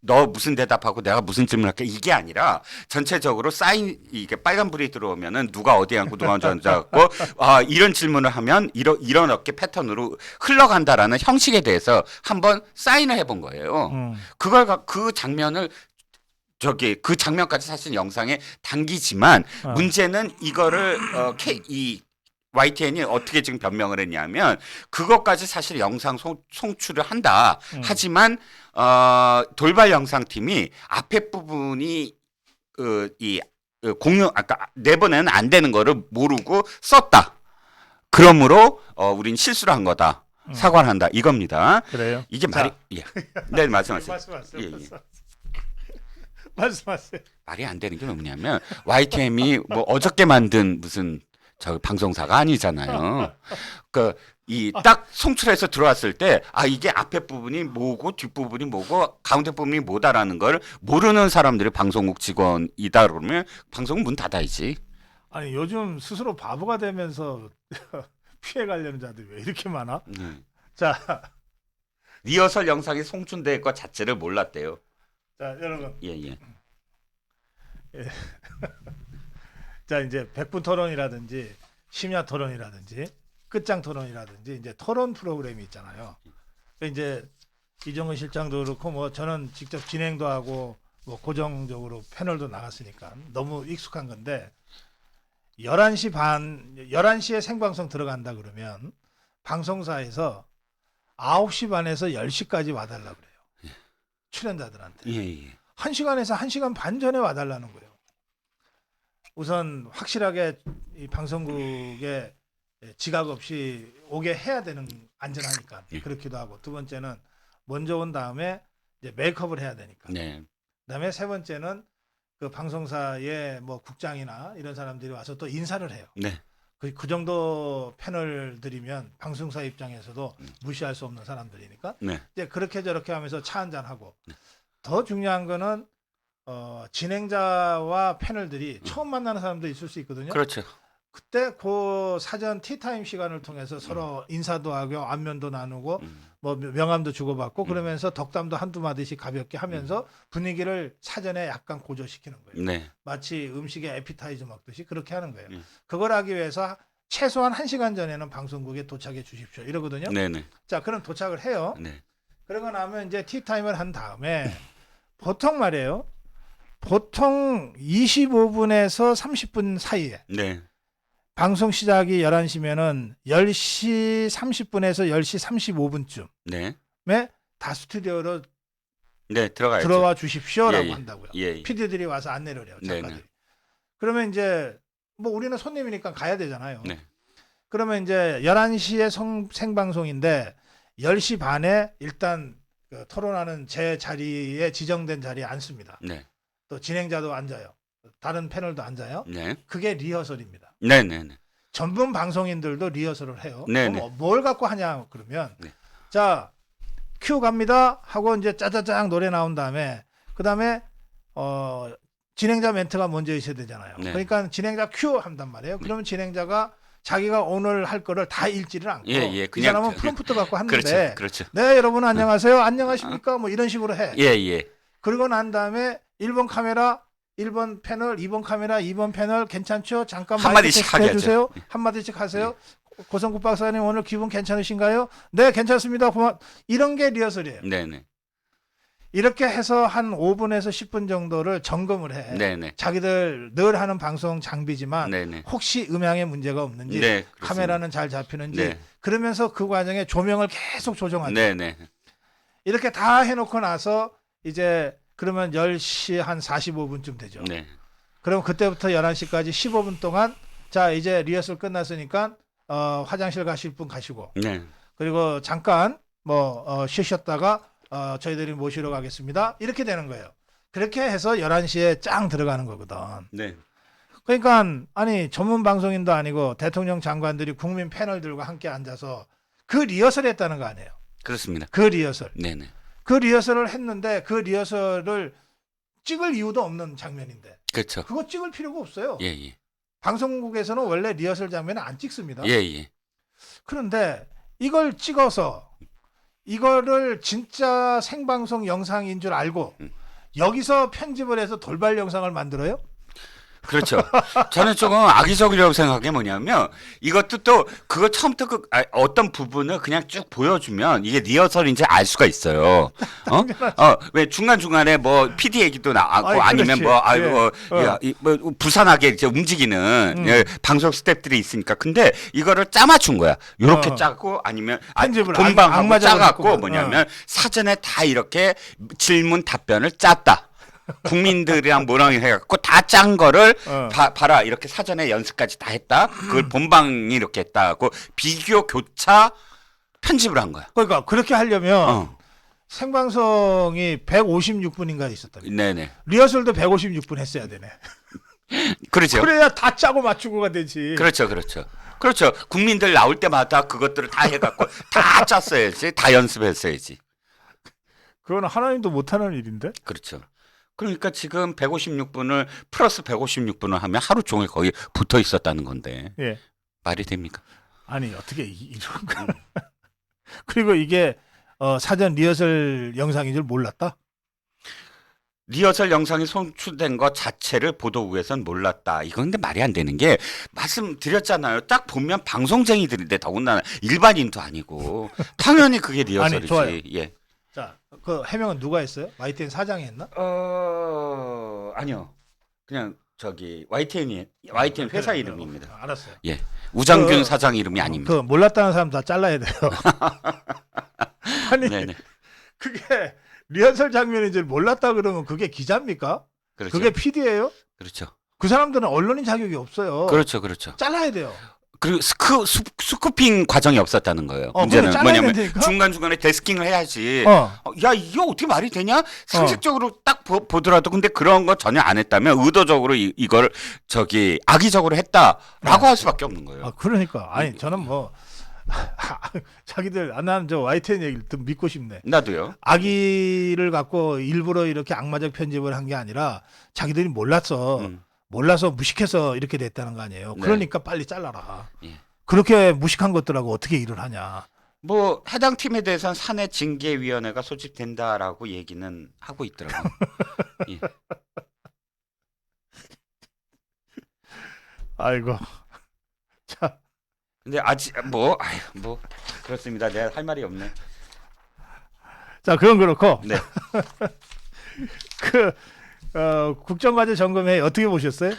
너 무슨 대답하고 내가 무슨 질문할게 이게 아니라 전체적으로 이게 빨간불이 들어오면은 누가 어디에 앉고 누가 언제 앉았고 이런 질문을 하면 이런 어깨 패턴으로 흘러간다라는 형식에 대해서 한번 사인을 해본 거예요. 그 장면을 그 장면까지 사실 영상에 담기지만 문제는 이거를 이 YTN이 어떻게 지금 변명을 했냐면 그것까지 사실 영상 송출을 한다. 하지만 돌발 영상팀이 앞에 부분이 내보내는 안 되는 거를 모르고 썼다. 그러므로 우린 실수를 한 거다. 사과를 한다. 이겁니다. 그래요? 이게 말이 네, 말씀하세요. 말씀하세요. 예. 말씀하세요. 말이 안 되는 게 뭐냐면 YTN이 뭐 어저께 만든 무슨 저 방송사가 아니잖아요. 그 이 딱 송출해서 들어왔을 때 이게 앞에 부분이 뭐고 뒷 부분이 뭐고 가운데 부분이 뭐다라는 걸 모르는 사람들이 방송국 직원이다 그러면 방송 문 닫아야지. 아니 요즘 스스로 바보가 되면서 피해 가려는 자들이 왜 이렇게 많아? 자, 리허설 영상이 송출될 것 자체를 몰랐대요. 자 여러분, 예. 자 이제 100분 토론이라든지 심야 토론이라든지 끝장 토론이라든지 이제 토론 프로그램이 있잖아요. 이제 이정근 실장도 그렇고 뭐 저는 직접 진행도 하고 뭐 고정적으로 패널도 나갔으니까 너무 익숙한 건데 11시 반, 11시에 생방송 들어간다 그러면 방송사에서 9시 반에서 10시까지 와달라 그래요. 출연자들한테. 예. 1시간에서 1시간 반 전에 와달라는 거예요. 우선 확실하게 이 방송국에 지각 없이 오게 해야 되는, 안전하니까 그렇기도 하고, 두 번째는 먼저 온 다음에 이제 메이크업을 해야 되니까. 네. 그다음에 세 번째는 그 방송사의 뭐 국장이나 이런 사람들이 와서 또 인사를 해요. 네. 그 정도 패널들이면 방송사 입장에서도 무시할 수 없는 사람들이니까. 네. 이제 그렇게 저렇게 하면서 차 한잔 하고. 더 중요한 거는 진행자와 패널들이 처음 만나는 사람도 있을 수 있거든요. 그렇죠. 그때 그 사전 티타임 시간을 통해서 서로 인사도 하고 안면도 나누고 뭐 명함도 주고받고 그러면서 덕담도 한두 마디씩 가볍게 하면서 분위기를 사전에 약간 고조시키는 거예요. 네. 마치 음식에 에피타이저 먹듯이 그렇게 하는 거예요. 그걸 하기 위해서 최소한 1시간 전에는 방송국에 도착해 주십시오 이러거든요. 네네. 자, 그럼 도착을 해요. 네. 그러고 나면 이제 티타임을 한 다음에 보통 말이에요. 보통 25분에서 30분 사이에 네. 방송 시작이 11시면은 10시 30분에서 10시 35분쯤에 네. 다 스튜디오로 네, 들어가야죠. 들어와 주십시오라고 예. 한다고요. 예. PD들이 와서 안내를 해요. 네네. 작가들이. 그러면 이제 뭐 우리는 손님이니까 가야 되잖아요. 네. 그러면 이제 11시에 생방송인데 10시 반에 일단 그 토론하는 제 자리에 지정된 자리에 앉습니다. 네. 또 진행자도 앉아요. 다른 패널도 앉아요. 네. 그게 리허설입니다. 네네네. 전문 방송인들도 리허설을 해요. 네네. 그럼 뭘 갖고 하냐 그러면 네. 자, 큐 갑니다 하고 이제 짜자짱 노래 나온 다음에 그다음에 진행자 멘트가 먼저 있어야 되잖아요. 네. 그러니까 진행자 큐 한단 말이에요. 그러면 진행자가 자기가 오늘 할 거를 다 읽지를 않고 예. 이 그냥 사람은 프롬프트 갖고 하는데 그렇죠. 네, 여러분 안녕하세요. 안녕하십니까? 뭐 이런 식으로 해. 예. 그러고 난 다음에 1번 카메라 1번 패널, 2번 카메라, 2번 패널 괜찮죠? 잠깐 한 마이크 마디씩 테스트 하게 해주세요. 한 마디씩 하세요. 고성국 박사님 오늘 기분 괜찮으신가요? 네, 괜찮습니다. 이런 게 리허설이에요. 네네. 이렇게 해서 한 5분에서 10분 정도를 점검을 해. 네네. 자기들 늘 하는 방송 장비지만 네네. 혹시 음향에 문제가 없는지, 네, 그렇습니다. 카메라는 잘 잡히는지, 네. 그러면서 그 과정에 조명을 계속 조정하죠. 네네. 이렇게 다 해놓고 나서 이제 그러면 10시 한 45분쯤 되죠. 네. 그럼 그때부터 11시까지 15분 동안 자 이제 리허설 끝났으니까 화장실 가실 분 가시고 네. 그리고 잠깐 뭐 쉬셨다가 저희들이 모시러 가겠습니다. 이렇게 되는 거예요. 그렇게 해서 11시에 짱 들어가는 거거든. 네. 그러니까 아니 전문 방송인도 아니고 대통령 장관들이 국민 패널들과 함께 앉아서 그 리허설 했다는 거 아니에요. 그렇습니다. 그 리허설. 네네. 그 리허설을 했는데 그 리허설을 찍을 이유도 없는 장면인데 그렇죠. 그거 찍을 필요가 없어요. 예. 방송국에서는 원래 리허설 장면을 안 찍습니다. 예. 그런데 이걸 찍어서 이거를 진짜 생방송 영상인 줄 알고 여기서 편집을 해서 돌발 영상을 만들어요? 그렇죠. 저는 조금 악의적이라고 생각한 게 뭐냐면 이것도 또 그거 처음부터 어떤 부분을 그냥 쭉 보여주면 이게 리허설인지 알 수가 있어요. 왜 중간중간에 뭐 PD 얘기도 나왔고 아니면 뭐 부산하게 이제 움직이는 방송 스태프들이 있으니까 근데 이거를 짜맞춘 거야. 요렇게 짜고 아니면 편집을 본방하고 짜갖고 잡고. 뭐냐면 사전에 다 이렇게 질문 답변을 짰다. 국민들이랑 뭐랑 해갖고 다 짠 거를 봐라 이렇게 사전에 연습까지 다 했다. 그걸 본방이 이렇게 했다고 비교 교차 편집을 한 거야. 그러니까 그렇게 하려면 생방송이 156분인가 있었다며. 네네. 리허설도 156분 했어야 되네. 그렇죠. 그래야 다 짜고 맞추고가 되지. 그렇죠, 그렇죠. 그렇죠. 국민들 나올 때마다 그것들을 다 해갖고 다 짰어야지, 다 연습했어야지. 그건 하나님도 못하는 일인데. 그렇죠. 그러니까 지금 156분을 플러스 156분을 하면 하루 종일 거의 붙어 있었다는 건데 예. 말이 됩니까? 아니 어떻게 이런 거. 그리고 이게 사전 리허설 영상인 줄 몰랐다. 리허설 영상이 송출된 것 자체를 보도국에선 몰랐다. 이건 근데 말이 안 되는 게 말씀드렸잖아요. 딱 보면 방송쟁이들인데 더군다나 일반인도 아니고 당연히 그게 리허설이지. 아니, 좋아요. 예. 자, 그 해명은 누가 했어요? YTN 사장이 했나? 아니요. 그냥 저기 YTN 회사 이름입니다. 알았어요. 예. 우장균 그, 사장 이름이 아닙니다. 그 몰랐다는 사람 다 잘라야 돼요. 아니 네네. 그게 리허설 장면인 줄 몰랐다 그러면 그게 기자입니까? 그렇죠. 그게 PD예요? 그렇죠. 그 사람들은 언론인 자격이 없어요. 그렇죠. 그렇죠. 잘라야 돼요. 그리고 스쿠핑 과정이 없었다는 거예요. 그거 문제는 잘라야 뭐냐면 된다니까? 중간중간에 데스킹을 해야지. 어. 야, 이게 어떻게 말이 되냐? 상식적으로 딱 보더라도 근데 그런 거 전혀 안 했다면 의도적으로 이걸 저기 악의적으로 했다라고 할 수밖에 없는 거예요. 아, 그러니까. 아니, 저는 뭐 자기들 나는 저 YTN 얘기를 좀 믿고 싶네. 나도요. 악의를 갖고 일부러 이렇게 악마적 편집을 한 게 아니라 자기들이 몰라서 무식해서 이렇게 됐다는 거 아니에요. 네. 그러니까 빨리 잘라라. 예. 그렇게 무식한 것들하고 어떻게 일을 하냐. 뭐 해당 팀에 대해서는 사내 징계위원회가 소집된다라고 얘기는 하고 있더라고요. 예. 아이고. 자, 근데 아직 뭐 그렇습니다. 내가 할 말이 없네. 자 그건 그렇고 네. 그 국정과제 점검회 어떻게 보셨어요?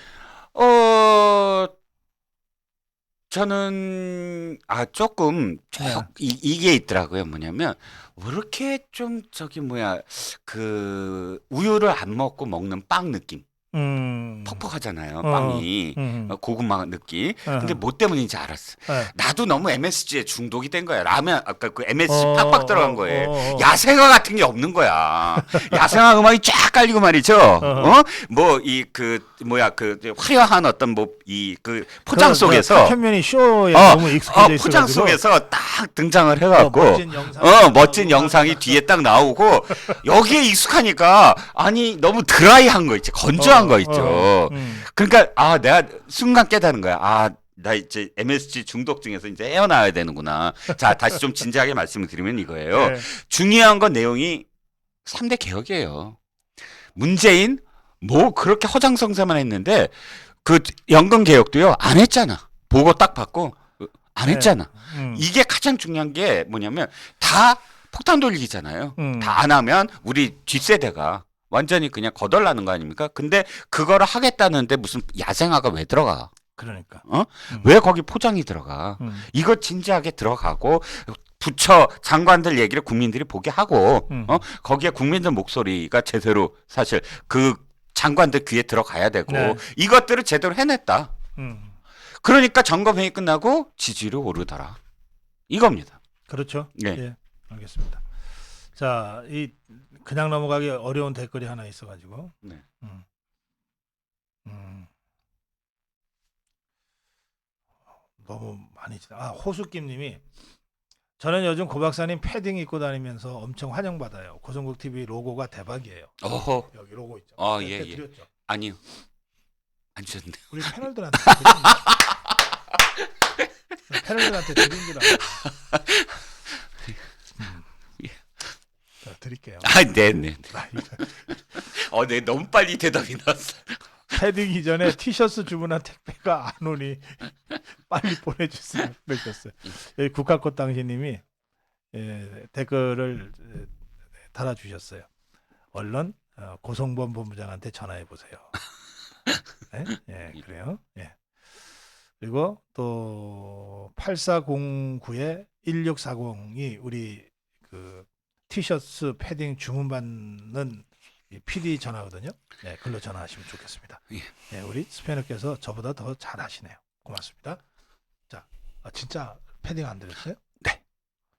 저는 조금 네. 이게 있더라고요. 뭐냐면 왜 이렇게 좀 저기 그 우유를 안 먹고 먹는 빵 느낌. 퍽퍽하잖아요. 빵이 고구마 느낌. 근데 뭐 때문인지 알았어. 네. 나도 너무 MSG에 중독이 된 거야. 라면 아까 그 MSG 팍팍 들어간 거예요. 어. 야생화 같은 게 없는 거야. 야생화 음악이 쫙 깔리고 말이죠. 뭐 이 그 화려한 어떤 뭐 이 그 포장 속에서 현면이 쇼에 너무 익숙해져 있어. 포장 속에서 딱 등장을 해갖고 멋진 영상이 뒤에 딱 나오고 여기에 익숙하니까 아니 너무 드라이한 거 있지, 건조한 거 있죠. 그러니까 내가 순간 깨달은 거야. 나 이제 MSG 중독증에서 이제 헤어나와야 되는구나. 자, 다시 좀 진지하게 말씀을 드리면 이거예요. 네. 중요한 건 내용이 3대 개혁이에요. 문재인 뭐 그렇게 허장성사만 했는데 그 연금 개혁도요 안 했잖아. 보고 딱 받고 안 했잖아. 이게 가장 중요한 게 뭐냐면 다 폭탄 돌리기잖아요. 다 안 하면 우리 뒷세대가 완전히 그냥 거덜나는 거 아닙니까? 근데 그거를 하겠다는데 무슨 야생화가 왜 들어가? 그러니까. 왜 거기 포장이 들어가? 이거 진지하게 들어가고 부처 장관들 얘기를 국민들이 보게 하고 거기에 국민들 목소리가 제대로 사실 그 장관들 귀에 들어가야 되고 네. 이것들을 제대로 해냈다. 그러니까 점검회의 끝나고 지지율이 오르더라. 이겁니다. 그렇죠. 네. 예, 알겠습니다. 자, 이 그냥 넘어가기 어려운 댓글이 하나 있어가지고. 네. 너무 많이 호수김님이 저는 요즘 고 박사님 패딩 입고 다니면서 엄청 환영받아요. 고성국 TV 로고가 대박이에요. 어허. 여기 로고 있죠. 예, 예. 드렸죠. 아니요. 안 주셨는데. 우리 패널들한테 패널들한테 드린 줄 알아요. 자, 드릴게요. 네네. 네, 너무 빨리 대답이 나왔어. 패딩 이전에 티셔츠 주문한 택배가 안 오니 빨리 보내주세요. 그러셨어요. 여기 국화꽃 당신님이 댓글을 달아주셨어요. 얼른 고성범 본부장한테 전화해 보세요. 네? 예, 그래요. 예. 그리고 또 8409에 1640이 우리 그 티셔츠 패딩 주문받는 PD 전화거든요. 네, 글로 전화하시면 좋겠습니다. 예. 네, 우리 스패너께서 저보다 더 잘하시네요. 고맙습니다. 자, 진짜 패딩 안 드렸어요? 네.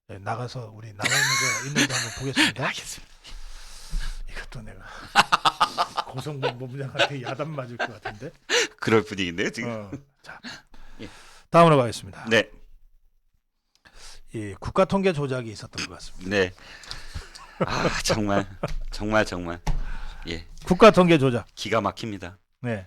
네, 나가서 우리 남아 있는 거 있는지 한번 보겠습니다. 알겠습니다. 이것도 내가 고성범 본부장한테 야단 맞을 것 같은데. 그럴 분위기인데요 지금. 자, 예. 다음으로 가겠습니다. 네. 이 국가 통계 조작이 있었던 것 같습니다. 네. 아 정말. 예. 국가 통계 조작. 기가 막힙니다. 네.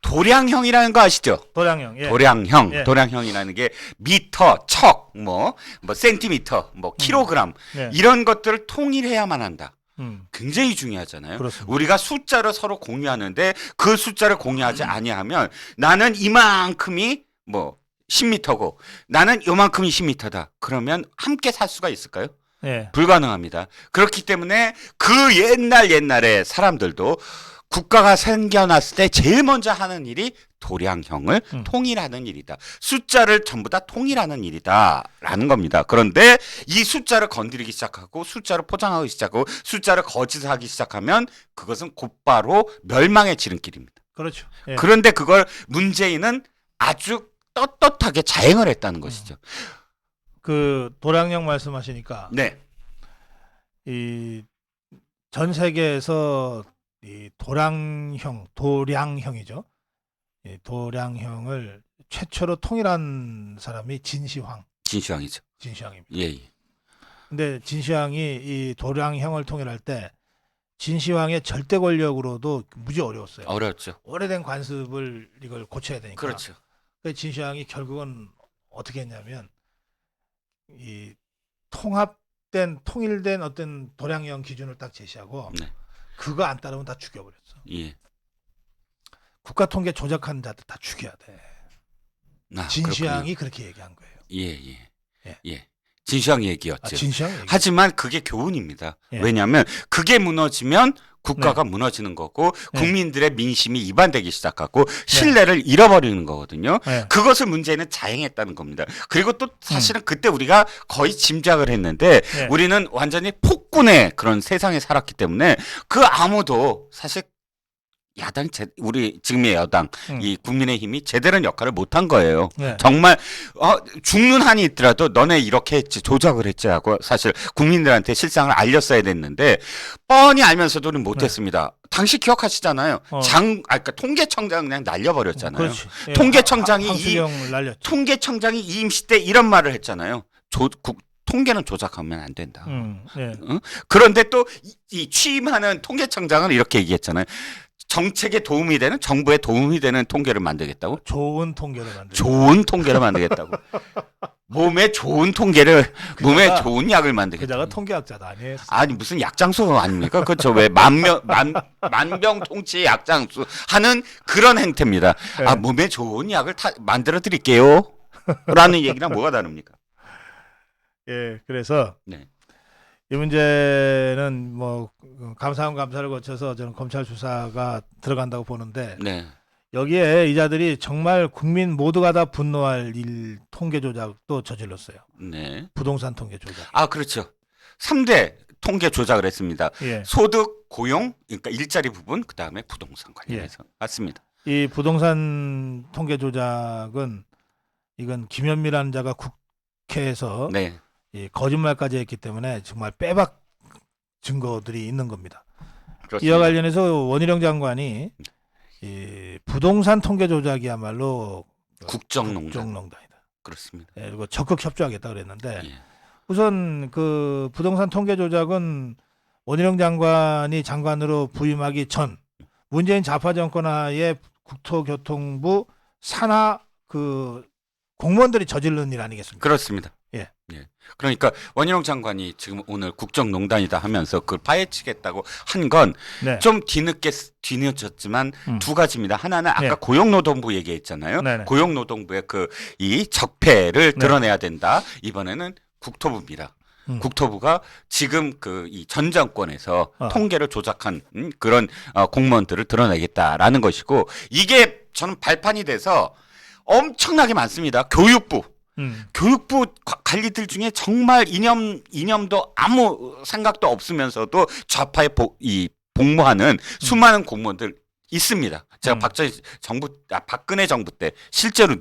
도량형이라는 거 아시죠? 도량형. 예. 도량형, 예. 도량형이라는 게 미터, 척, 뭐 센티미터, 뭐 킬로그램 네. 이런 것들을 통일해야만 한다. 음. 굉장히 중요하잖아요. 그렇습니다. 우리가 숫자를 서로 공유하는데 그 숫자를 공유하지 아니하면 나는 이만큼이 뭐 10m고 나는 요만큼이 10m다. 그러면 함께 살 수가 있을까요? 예. 불가능합니다. 그렇기 때문에 그 옛날에 사람들도 국가가 생겨났을 때 제일 먼저 하는 일이 도량형을 통일하는 일이다. 숫자를 전부 다 통일하는 일이다라는 겁니다. 그런데 이 숫자를 건드리기 시작하고 숫자를 포장하기 시작하고 숫자를 거짓하기 시작하면 그것은 곧바로 멸망의 지름길입니다. 그렇죠. 예. 그런데 그걸 문재인은 아주 떳떳하게 자행을 했다는 것이죠. 그 도량형 말씀하시니까 네. 이 전 세계에서 이 도량형이죠. 이 도량형을 최초로 통일한 사람이 진시황이죠. 진시황입니다. 예, 예. 근데 진시황이 이 도량형을 통일할 때 진시황의 절대 권력으로도 무지 어려웠어요. 어렵죠. 오래된 관습을 이걸 고쳐야 되니까. 그렇죠. 그래서 진시황이 결국은 어떻게 했냐면 이 통일된 어떤 도량형 기준을 딱 제시하고 네. 그거 안 따르면 다 죽여버렸어. 예. 국가 통계 조작하는 자들 다 죽여야 돼. 진시황이 그렇게 얘기한 거예요. 예. 예. 진시황 얘기였죠. 진시황 얘기. 하지만 그게 교훈입니다. 예. 왜냐하면 그게 무너지면 국가가 무너지는 거고 국민들의 민심이 이반되기 시작하고 신뢰를 잃어버리는 거거든요. 네. 그것을 문재인은 자행했다는 겁니다. 그리고 또 사실은 그때 우리가 거의 짐작을 했는데 우리는 완전히 폭군의 그런 세상에 살았기 때문에 그 아무도 사실 우리 지금의 여당 이 국민의힘이 제대로 역할을 못한 거예요. 네. 정말 죽는 한이 있더라도 너네 이렇게 했지 조작을 했지 하고 사실 국민들한테 실상을 알렸어야 됐는데 뻔히 알면서도 못했습니다. 당시 기억하시잖아요. 그러니까 통계청장 그냥 날려버렸잖아요. 그렇지. 예. 통계청장이 이임시 때 이런 말을 했잖아요. 통계는 조작하면 안 된다. 네. 응? 그런데 또 이 취임하는 통계청장은 이렇게 얘기했잖아요. 정책에 도움이 되는 정부에 도움이 되는 통계를 만들겠다고? 좋은 통계를 만들겠다고. 몸에 좋은 통계를 몸에 좋은 약을 만들겠다고. 그자가 통계학자도 아니에요. 아니 무슨 약장수 아닙니까? 그렇죠. 왜 만병통치 약장수 하는 그런 행태입니다. 네. 아 몸에 좋은 약을 만들어 드릴게요. 라는 얘기랑 뭐가 다릅니까? 예, 그래서 네. 이 문제는 뭐 감사원 감사를 거쳐서 저는 검찰 수사가 들어간다고 보는데 네. 여기에 이자들이 정말 국민 모두가 다 분노할 통계 조작도 저질렀어요. 네. 부동산 통계 조작. 아 그렇죠. 3대 통계 조작을 했습니다. 예. 소득, 고용, 그러니까 일자리 부분, 그 다음에 부동산 관련해서 맞습니다. 이 부동산 통계 조작은 이건 김현미라는 자가 국회에서 네. 이 거짓말까지 했기 때문에 정말 빼박 증거들이 있는 겁니다. 그렇습니다. 이와 관련해서 원희룡 장관이 이 부동산 통계 조작이야말로 국정농단이다. 그렇습니다. 예, 그리고 적극 협조하겠다 그랬는데 예. 우선 그 부동산 통계 조작은 원희룡 장관이 장관으로 부임하기 전 문재인 좌파 정권 하에 국토교통부 산하 그 공무원들이 저지른 일 아니겠습니까? 그렇습니다. 예. 그러니까 원희룡 장관이 지금 오늘 국정농단이다 하면서 그걸 파헤치겠다고 한 건 좀 뒤늦었지만 두 가지입니다. 하나는 아까 고용노동부 얘기했잖아요. 네네. 고용노동부의 이 적폐를 드러내야 된다. 이번에는 국토부입니다. 국토부가 지금 이 전 정권에서 통계를 조작한 그런 공무원들을 드러내겠다라는 것이고 이게 저는 발판이 돼서 엄청나게 많습니다. 교육부 관리들 중에 정말 이념도 아무 생각도 없으면서도 좌파에 복무하는 수많은 공무원들 있습니다. 제가 박근혜 정부 때 실제로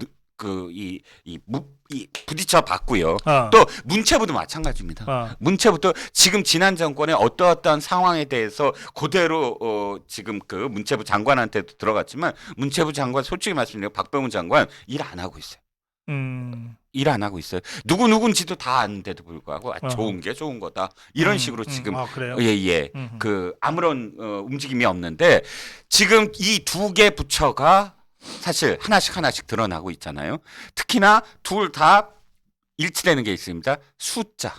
부딪혀 봤고요. 어. 또 문체부도 마찬가지입니다. 어. 문체부도 지금 지난 정권의 어떠어떠한 상황에 대해서 그대로 지금 그 문체부 장관한테도 들어갔지만 문체부 장관 솔직히 말씀드리면 박병훈 장관 일 안 하고 있어요. 일 안 하고 있어요. 누군지도 다 아는데도 불구하고 좋은 게 좋은 거다. 이런 식으로 지금 아, 그래요? 예. 그 아무런 움직임이 없는데 지금 이 두 개 부처가 사실 하나씩 드러나고 있잖아요. 특히나 둘 다 일치되는 게 있습니다. 숫자.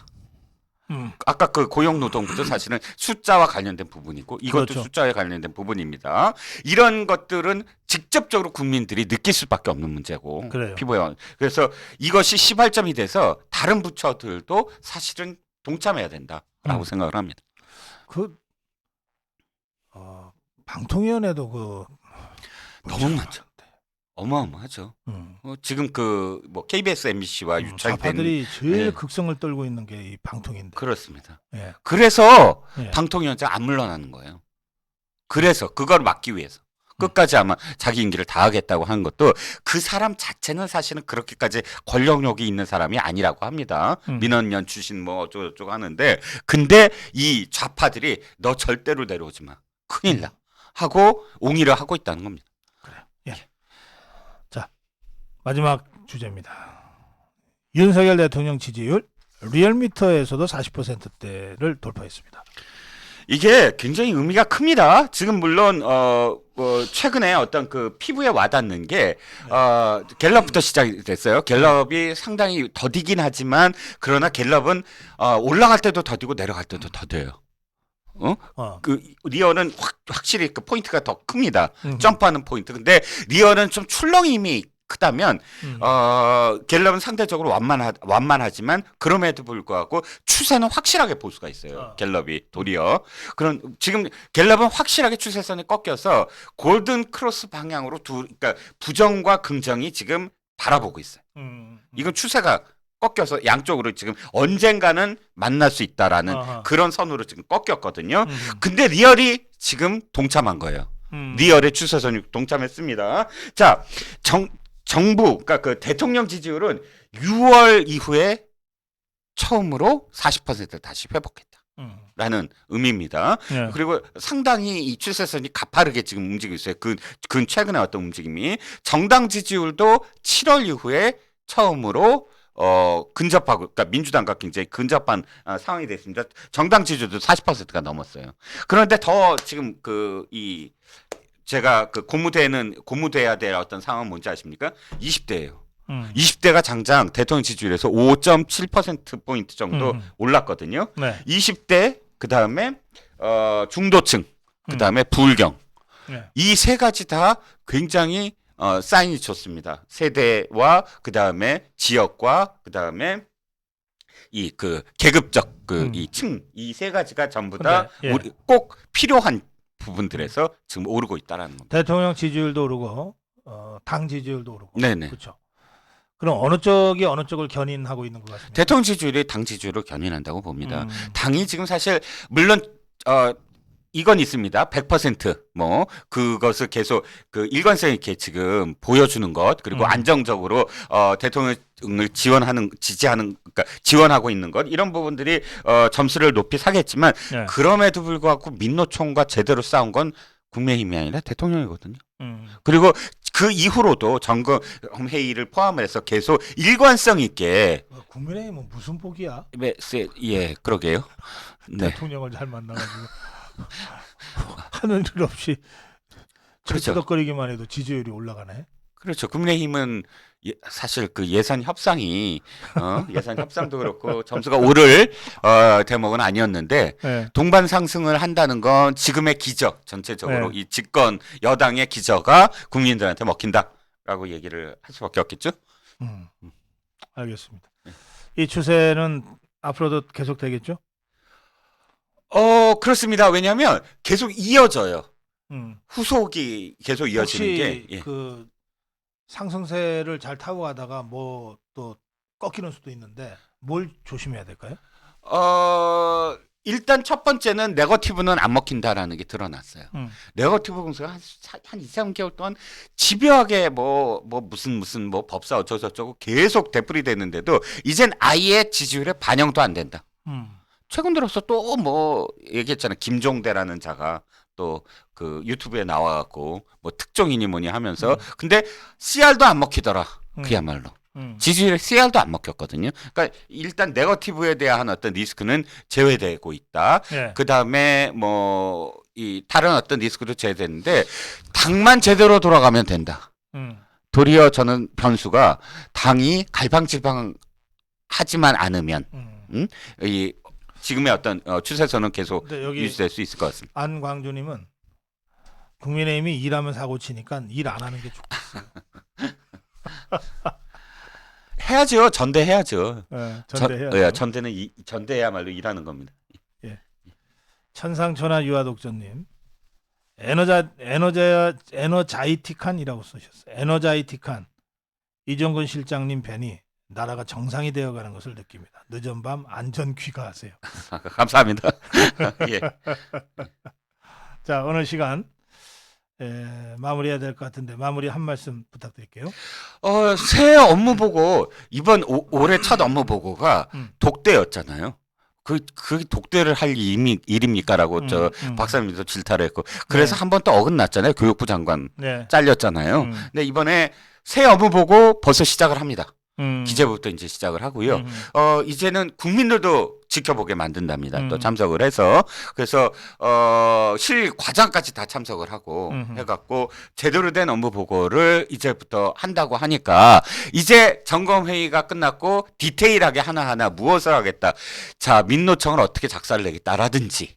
아까 그 고용노동부도 사실은 숫자와 관련된 부분이고 이것도 그렇죠. 숫자에 관련된 부분입니다. 이런 것들은 직접적으로 국민들이 느낄 수밖에 없는 문제고 그래요. 피부에 그래서 이것이 시발점이 돼서 다른 부처들도 사실은 동참해야 된다라고 생각을 합니다. 그 방통위원회도 그 너무 많죠. 어마어마하죠. 지금 그 뭐 KBS, MBC와 유착된 좌파들이 제일 예. 극성을 떨고 있는 게 이 방통인데. 그렇습니다. 예. 그래서 예. 방통위원장 안 물러나는 거예요. 그래서 그걸 막기 위해서 끝까지 아마 자기 임기를 다하겠다고 하는 것도 그 사람 자체는 사실은 그렇게까지 권력욕이 있는 사람이 아니라고 합니다. 민원연 출신 뭐 어쩌고저쩌고 하는데 근데 이 좌파들이 너 절대로 내려오지 마. 큰일 나. 하고 옹의를 하고 있다는 겁니다. 그래요. 예. 자, 마지막 주제입니다. 윤석열 대통령 지지율 리얼미터에서도 40%대를 돌파했습니다. 이게 굉장히 의미가 큽니다. 지금 물론 최근에 어떤 그 피부에 와닿는 게 갤럽부터 시작이 됐어요. 갤럽이 상당히 더디긴 하지만 그러나 갤럽은 올라갈 때도 더디고 내려갈 때도 더뎌요. 그 리얼은 확실히 그 포인트가 더 큽니다. 점프하는 포인트. 근데 리얼은 좀 출렁임이 크다면 갤럽은 상대적으로 완만하지만 그럼에도 불구하고 추세는 확실하게 볼 수가 있어요. 갤럽이 도리어 그런 지금 갤럽은 확실하게 추세선이 꺾여서 골든 크로스 방향으로 그러니까 부정과 긍정이 지금 바라보고 있어요. 이건 추세가 꺾여서 양쪽으로 지금 언젠가는 만날 수 있다라는 그런 선으로 지금 꺾였거든요. 근데 리얼이 지금 동참한 거예요. 리얼의 추세선이 동참했습니다. 자, 정부, 그러니까 그 대통령 지지율은 6월 이후에 처음으로 40%를 다시 회복했다라는 의미입니다. 예. 그리고 상당히 이 추세선이 가파르게 지금 움직이고 있어요. 근 최근에 어떤 움직임이 정당 지지율도 7월 이후에 처음으로 근접하고, 그러니까 민주당과 굉장히 근접한 상황이 됐습니다. 정당 지지율도 40%가 넘었어요. 그런데 더 지금 제가 그 고무돼야 될 어떤 상황은 뭔지 아십니까? 20대예요. 20대가 장장 대통령 지지율에서 5.7%포인트 정도 올랐거든요. 네. 20대, 그 다음에 중도층, 그 다음에 불경. 네. 이 세 가지 다 굉장히 사인이 좋습니다. 세대와 그 다음에 지역과 그 다음에 이 그 계급적 이 층, 이 세 가지가 전부 다 근데, 예. 꼭 필요한 부분들에서 지금 오르고 있다라는 겁니다. 대통령 지지율도 오르고 당 지지율도 오르고. 네네. 그렇죠. 그럼 어느 쪽이 어느 쪽을 견인하고 있는 것 같습니다. 대통령 지지율이 당 지지율을 견인한다고 봅니다. 당이 지금 사실 물론 이건 있습니다. 100%뭐 그것을 계속 그 일관성 있게 지금 보여주는 것 그리고 안정적으로 대통령을 지지하는 그러니까 지원하고 있는 것 이런 부분들이 점수를 높이 사겠지만 네. 그럼에도 불구하고 민노총과 제대로 싸운 건 국민의힘이 아니라 대통령이거든요. 그리고 그 이후로도 점검 회의를 포함해서 계속 일관성 있게 국민의힘은 무슨 복이야? 예, 그러게요. 네. 대통령을 잘 만나가지고 하는 일 없이 그렇죠. 철수덕거리기만 해도 지지율이 올라가네. 그렇죠. 국민의힘은 사실 그 예산 협상이 예산 협상도 그렇고 점수가 오를 대목은 아니었는데 네. 동반 상승을 한다는 건 지금의 기적 전체적으로 네. 이 집권 여당의 기저가 국민들한테 먹힌다라고 얘기를 할 수밖에 없겠죠. 알겠습니다. 이 추세는 앞으로도 계속 되겠죠? 그렇습니다. 왜냐하면 계속 이어져요. 후속이 계속 이어지는 혹시 게 그 상승세를 잘 타고 가다가 뭐 또 꺾이는 수도 있는데 뭘 조심해야 될까요? 일단 첫 번째는 네거티브는 안 먹힌다라는 게 드러났어요. 네거티브 공세가 한 2, 3개월 동안 집요하게 무슨 뭐 법사 어쩌고 계속 되풀이 됐는데도 이젠 아예 지지율에 반영도 안 된다. 최근 들어서 또 뭐 얘기했잖아요. 김종대라는 자가 또 그 유튜브에 나와갖고 뭐 특종이니 뭐니 하면서 근데 CR도 안 먹히더라. 그야말로. 지지율에 CR도 안 먹혔거든요. 그러니까 일단 네거티브에 대한 어떤 리스크는 제외되고 있다. 예. 그 다음에 뭐 이 다른 어떤 리스크도 제외됐는데 당만 제대로 돌아가면 된다. 도리어 저는 변수가 당이 갈팡질팡하지만 않으면 이 지금의 어떤 추세선은 계속 근데 여기 유지될 수 있을 것 같습니다. 안광주님은 국민의힘이 일하면 사고 치니까 일 안 하는 게 좋겠어요. 해야죠. 전대해야죠. 네, 전대해야죠. 예, 전대는 전대야말로 일하는 겁니다. 천상천하 유아독전님 에너자이틱한이라고 쓰셨어요. 에너자이틱한 이정근 실장님 뵈니 나라가 정상이 되어가는 것을 느낍니다. 늦은 밤 안전 귀가하세요. 감사합니다. 예. 자, 오늘 시간 마무리해야 될 것 같은데 마무리 한 말씀 부탁드릴게요. 새 업무 보고 이번 올해 첫 업무 보고가 독대였잖아요. 그 독대를 할 일입니까라고 저 박사님도 질타를 했고 그래서 네. 한 번 또 어긋났잖아요. 교육부 장관 네. 잘렸잖아요. 근데 이번에 새 업무 보고 벌써 시작을 합니다. 음. 기재부터 이제 시작을 하고요. 음. 이제는 국민들도 지켜보게 만든답니다. 또 참석을 해서 그래서 실 과장까지 다 참석을 하고 해갖고 제대로 된 업무 보고를 이제부터 한다고 하니까 이제 점검 회의가 끝났고 디테일하게 하나하나 무엇을 하겠다. 자, 민노총을 어떻게 작사를 내겠다라든지.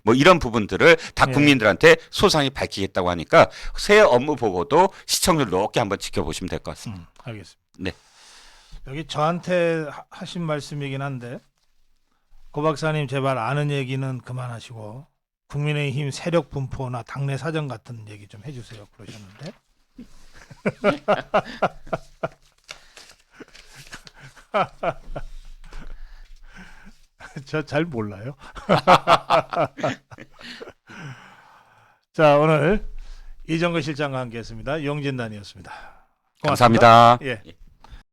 뭐 이런 부분들을 다 예. 국민들한테 소상히 밝히겠다고 하니까 새 업무 보고도 시청률 높게 한번 지켜보시면 될 것 같습니다. 알겠습니다. 네. 여기 저한테 하신 말씀이긴 한데 고 박사님 제발 아는 얘기는 그만하시고 국민의힘 세력 분포나 당내 사정 같은 얘기 좀 해주세요 그러셨는데 저 잘 몰라요. 자, 오늘 이정근 실장과 함께했습니다. 용진단이었습니다. 고맙습니다. 감사합니다. 예. 예.